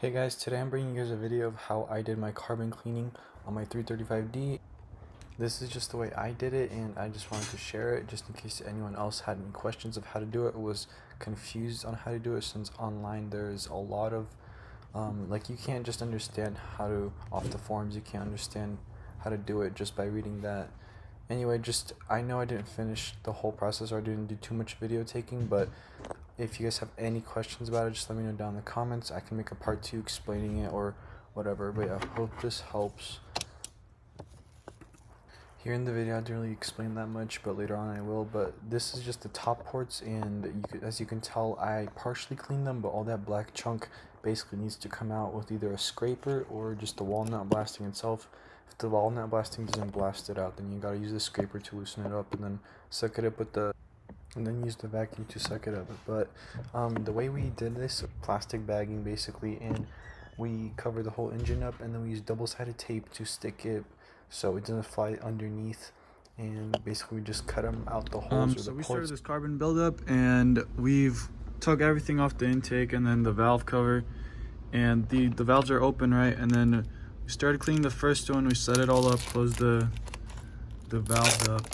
Hey guys, today I'm bringing you guys a video of how I did my carbon cleaning on my 335D. This is just the way I did it, and I just wanted to share it just in case anyone else had any questions of how to do it or was confused on how to do it, since online there's a lot of like, you can't just understand how to off the forums. You can't understand how to do it just by reading that. Anyway, just I know I didn't finish the whole process or I didn't do too much video taking, but if you guys have any questions about it, just let me know down in the comments. I can make a part 2 explaining it or whatever, but I hope this helps. Here in the video I didn't really explain that much, but later on I will. But this is just the top ports, and as you can tell, I partially cleaned them, but all that black chunk basically needs to come out with either a scraper or just the walnut blasting itself. If the walnut blasting doesn't blast it out, then you gotta use the scraper to loosen it up and then suck it up with the and then use the vacuum to suck it up. But the way we did this, plastic bagging basically, and we cover the whole engine up, and then we use double-sided tape to stick it so it doesn't fly underneath, and basically we just cut them out the holes or So the we ports. started this carbon buildup, and we've took everything off the intake and then the valve cover, and the valves are open, right? And then we started cleaning the first one. We set it all up, closed the valves up,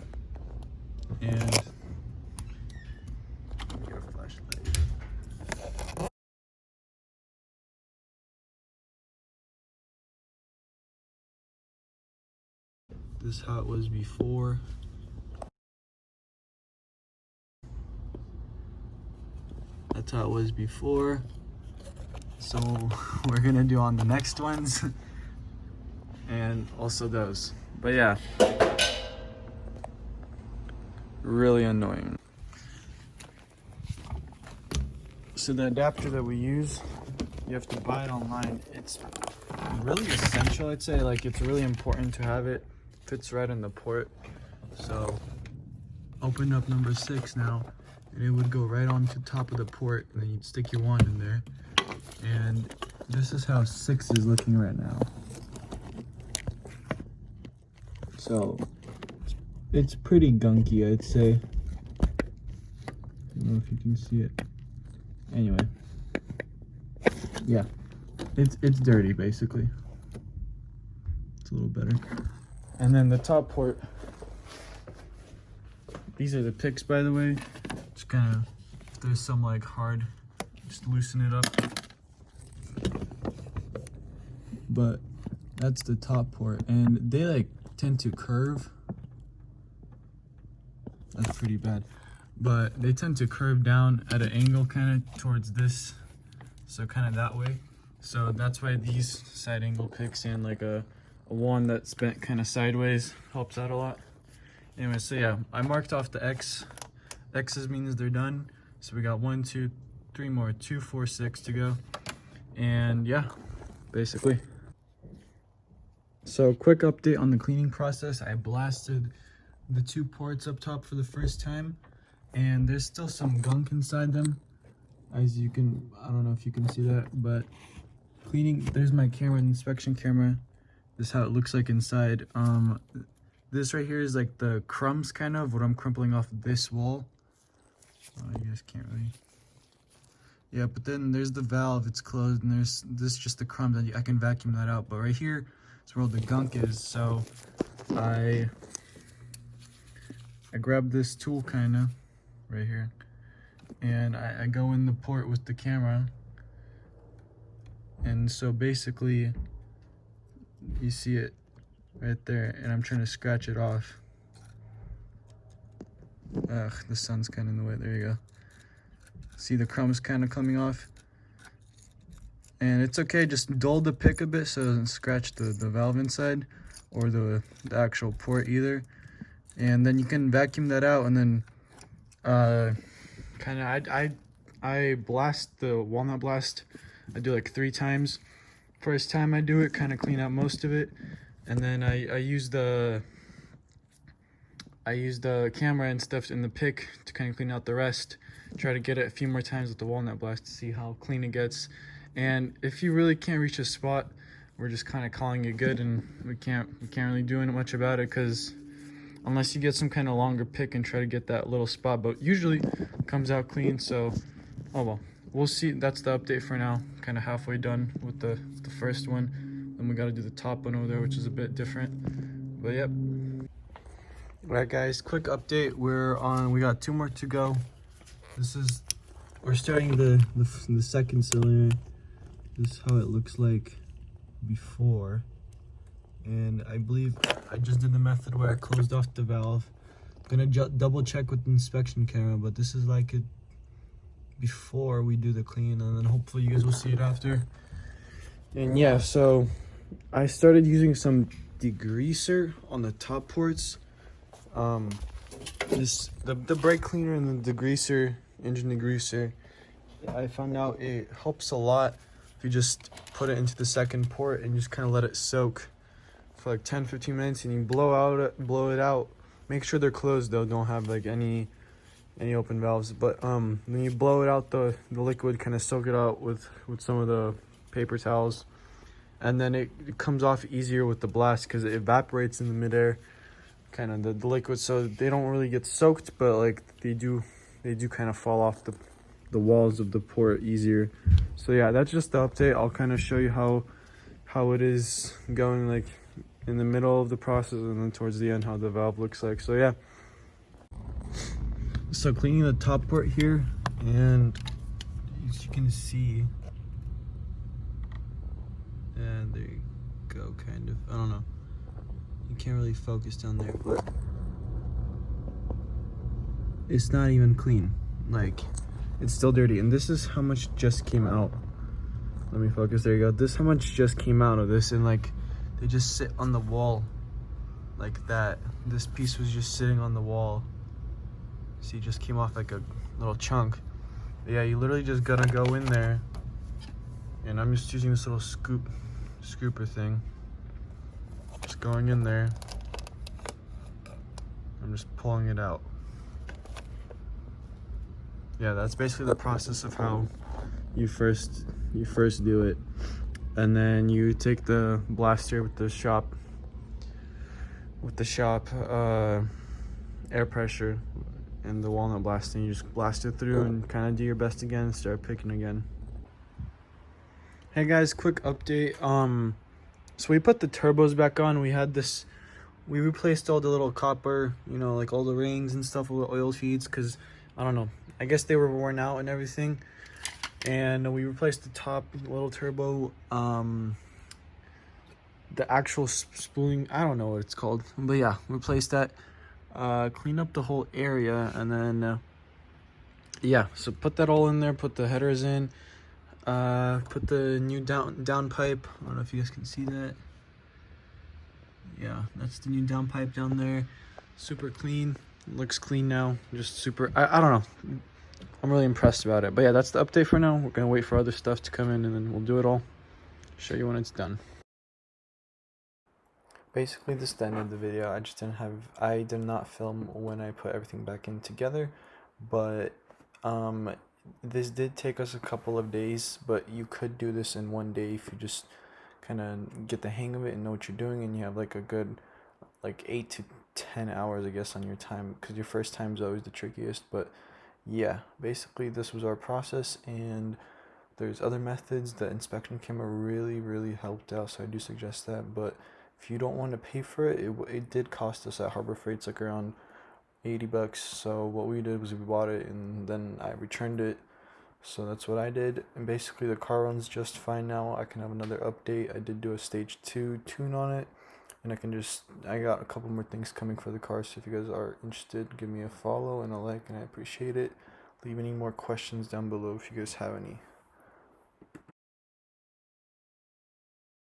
and your flashlight. This is how it was before. That's how it was before. So we're gonna do on the next ones and also those. But yeah, really annoying. So the adapter that we use, you have to buy it online. It's really essential, I'd say. Like, it's really important to have it. Fits right in the port. So open up number 6 now, and it would go right onto top of the port, and then you'd stick your wand in there. And this is how 6 is looking right now. So it's pretty gunky, I'd say. I don't know if you can see it. Anyway, yeah, it's dirty basically. It's a little better. And then the top port, these are the picks, by the way. Just kind of, if there's some like hard, just loosen it up. But that's the top port, and they like tend to curve. That's pretty bad, but they tend to curve down at an angle kind of towards this, so kind of that way. So that's why these side angle picks and like a one that's bent kind of sideways helps out a lot. Anyway, so yeah, I marked off the X's means they're done. So we got 1, 2, 3 more, 2, 4, 6 to go. And yeah, basically. So quick update on the cleaning process. I blasted the 2 ports up top for the first time, and there's still some gunk inside them. As you can, I don't know if you can see that, but cleaning, there's my camera, inspection camera. This is how it looks like inside. This right here is like the crumbs, kind of what I'm crumpling off this wall. You guys can't really. Yeah, but then there's the valve, it's closed, and there's this just the crumbs, and I can vacuum that out. But right here is where all the gunk is. So I grabbed this tool kind of right here, and I go in the port with the camera. And so basically you see it right there, and I'm trying to scratch it off. Ugh, the sun's kind of in the way. There you go. See the crumbs kind of coming off, and it's okay, just dull the pick a bit so it doesn't scratch the valve inside or the actual port either. And then you can vacuum that out, and then kind of I blast the walnut blast. I do like 3 times. First time I do it, kind of clean out most of it, and then I use the camera and stuff in the pick to kind of clean out the rest. Try to get it a few more times with the walnut blast to see how clean it gets. And if you really can't reach a spot, we're just kind of calling it good, and we can't really do much about it, because unless you get some kind of longer pick and try to get that little spot, but usually it comes out clean. So oh well, we'll see. That's the update for now. Kind of halfway done with the first one. Then we got to do the top one over there, which is a bit different. But yep. Alright guys, quick update. We got 2 more to go. We're starting the second cylinder. This is how it looks like before. And I believe I just did the method where I closed off the valve. I'm gonna double check with the inspection camera, but this is like it before we do the clean, and then hopefully you guys will see it after. And yeah, so I started using some degreaser on the top ports. The brake cleaner and the degreaser, engine degreaser, I found out it helps a lot if you just put it into the second port and just kind of let it soak for like 10-15 minutes, and you blow it out. Make sure they're closed though, don't have like any open valves. But when you blow it out, the liquid, kind of soak it out with some of the paper towels, and then it comes off easier with the blast because it evaporates in the midair, kind of the liquid, so they don't really get soaked, but like they do kind of fall off the walls of the port easier. So yeah, that's just the update. I'll kind of show you how it is going, like in the middle of the process, and then towards the end how the valve looks like. So yeah, so cleaning the top port here, and as you can see, and there you go, kind of, I don't know, you can't really focus down there, but it's not even clean. Like, it's still dirty. And this is how much just came out. Let me focus. There you go. This is how much just came out of this, and like they just sit on the wall like that. This piece was just sitting on the wall. See, it just came off like a little chunk. But yeah, you literally just gotta go in there, and I'm just using this little scooper thing. Just going in there. I'm just pulling it out. Yeah, that's basically the process of how you first do it. And then you take the blaster with the shop air pressure and the walnut blast, and you just blast it through and kind of do your best again and start picking again. Hey guys, quick update. So we put the turbos back on. We replaced all the little copper, you know, like all the rings and stuff with oil feeds, because I don't know, I guess they were worn out and everything. And we replaced the top little turbo, the actual spooling, I don't know what it's called, but yeah, replaced that, clean up the whole area, and then yeah, so put that all in there, put the headers in, put the new down pipe. I don't know if you guys can see that. Yeah, that's the new down pipe down there. Super clean. Looks clean now. Just super, I don't know, I'm really impressed about it. But yeah, that's the update for now. We're gonna wait for other stuff to come in, and then we'll do it all, show you when it's done. Basically, this is the end of the video. I did not film when I put everything back in together, but this did take us a couple of days, but you could do this in one day if you just kind of get the hang of it and know what you're doing, and you have like a good like 8 to 10 hours, I guess, on your time, because your first time is always the trickiest. But yeah, basically this was our process, and there's other methods. The inspection camera really helped out, so I do suggest that. But if you don't want to pay for it, it did cost us at Harbor Freight's like around $80. So what we did was we bought it, and then I returned it. So that's what I did, and basically the car runs just fine now. I can have another update. I did do a stage 2 tune on it, and I got a couple more things coming for the car. So if you guys are interested, give me a follow and a like, and I appreciate it. Leave any more questions down below if you guys have any.